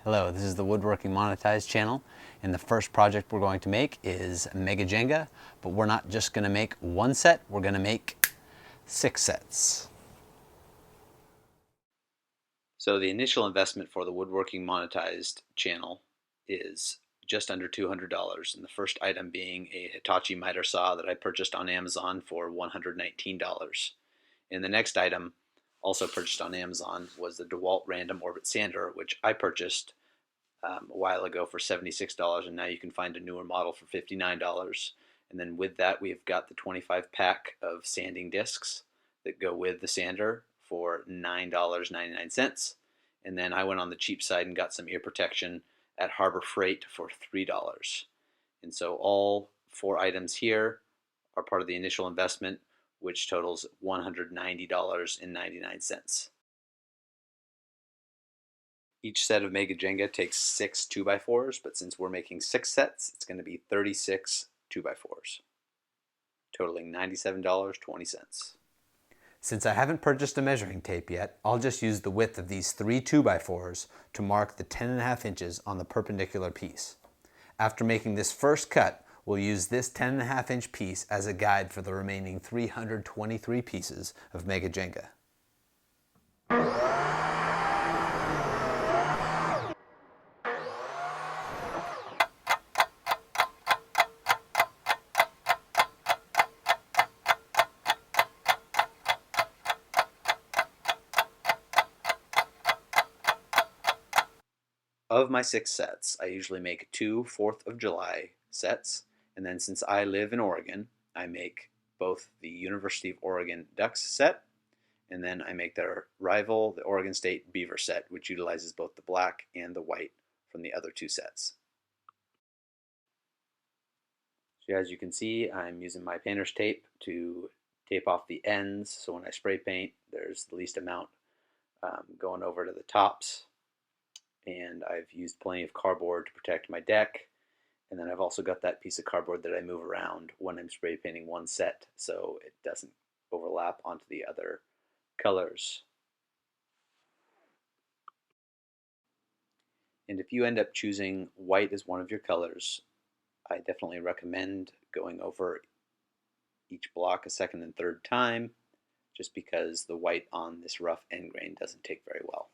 Hello, this is the Woodworking Monetized channel, and the first project we're going to make is Mega Jenga, but we're not just going to make one set, we're going to make 6 sets. So the initial investment for the Woodworking Monetized channel is just under $200, and the first item being a Hitachi miter saw that I purchased on Amazon for $119. And the next item, also purchased on Amazon, was the DeWalt Random Orbit Sander, which I purchased a while ago for $76, and now you can find a newer model for $59. And then with that, we've got the 25 pack of sanding discs that go with the sander for $9.99. And then I went on the cheap side and got some ear protection at Harbor Freight for $3. And so all 4 items here are part of the initial investment, which totals $190.99. Each set of Mega Jenga takes 6 2x4s, but since we're making 6 sets, it's going to be 36 2x4s, totaling $97.20. Since I haven't purchased a measuring tape yet, I'll just use the width of these 3 2x4s to mark the 10.5 inches on the perpendicular piece. After making this first cut, we'll use this 10.5 inch piece as a guide for the remaining 323 pieces of Mega Jenga. Of my 6 sets, I usually make 2 4th of July sets, and then since I live in Oregon, I make both the University of Oregon Ducks set, and then I make their rival, the Oregon State Beaver set, which utilizes both the black and the white from the other 2 sets. So as you can see, I'm using my painter's tape to tape off the ends, so when I spray paint, there's the least amount going over to the tops. And I've used plenty of cardboard to protect my deck, and then I've also got that piece of cardboard that I move around when I'm spray painting one set so it doesn't overlap onto the other colors. And if you end up choosing white as one of your colors, I definitely recommend going over each block a second and third time, just because the white on this rough end grain doesn't take very well.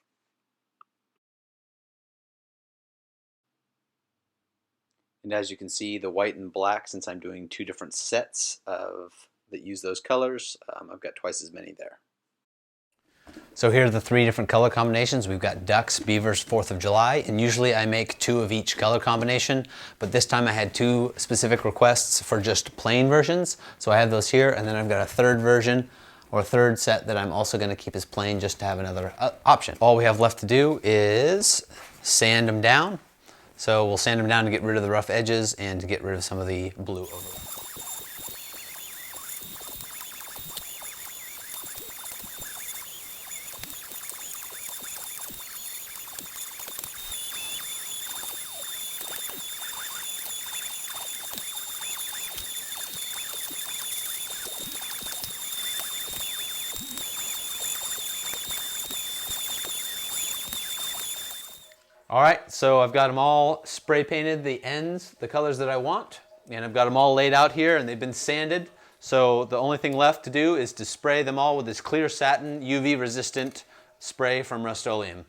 And as you can see, the white and black, since I'm doing 2 different sets that use those colors, I've got twice as many there. So here are the 3 different color combinations. We've got ducks, beavers, 4th of July, and usually I make 2 of each color combination, but this time I had 2 specific requests for just plain versions, so I have those here, and then I've got a 3rd version, or a 3rd set that I'm also going to keep as plain just to have another option. All we have left to do is sand them down. So we'll sand them down to get rid of the rough edges and to get rid of some of the blue overlap. All right, so I've got them all spray painted, the ends, the colors that I want, and I've got them all laid out here and they've been sanded. So the only thing left to do is to spray them all with this clear satin UV resistant spray from Rust-Oleum.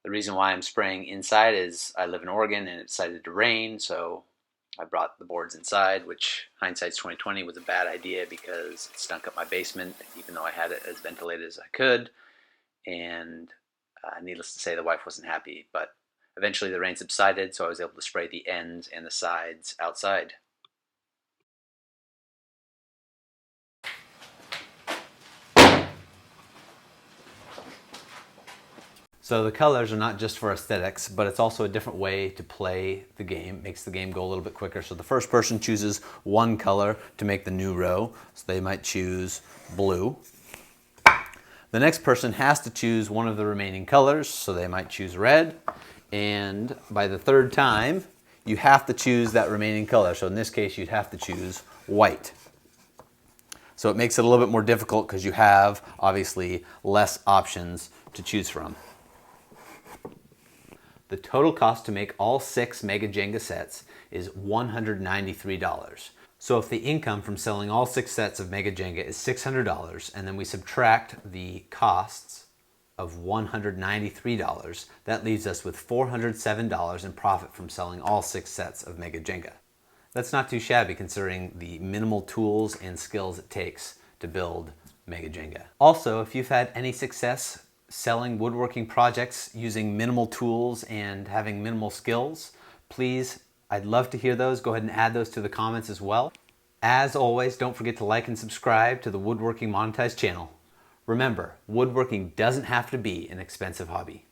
The reason why I'm spraying inside is I live in Oregon and it decided to rain, so I brought the boards inside, which hindsight's 2020 was a bad idea because it stunk up my basement, even though I had it as ventilated as I could. And needless to say, the wife wasn't happy. But eventually the rain subsided, so I was able to spray the ends and the sides outside. So the colors are not just for aesthetics, but it's also a different way to play the game. It makes the game go a little bit quicker. So the first person chooses one color to make the new row. So they might choose blue. The next person has to choose one of the remaining colors. So they might choose red. And by the 3rd time, you have to choose that remaining color. So in this case, you'd have to choose white. So it makes it a little bit more difficult because you have, obviously, less options to choose from. The total cost to make all 6 Mega Jenga sets is $193. So if the income from selling all 6 sets of Mega Jenga is $600, and then we subtract the costs of $193, that leaves us with $407 in profit from selling all 6 sets of Mega Jenga. That's not too shabby considering the minimal tools and skills it takes to build Mega Jenga. Also, if you've had any success selling woodworking projects using minimal tools and having minimal skills, please, I'd love to hear those. Go ahead and add those to the comments as well. As always, don't forget to like and subscribe to the Woodworking Monetized channel. Remember, woodworking doesn't have to be an expensive hobby.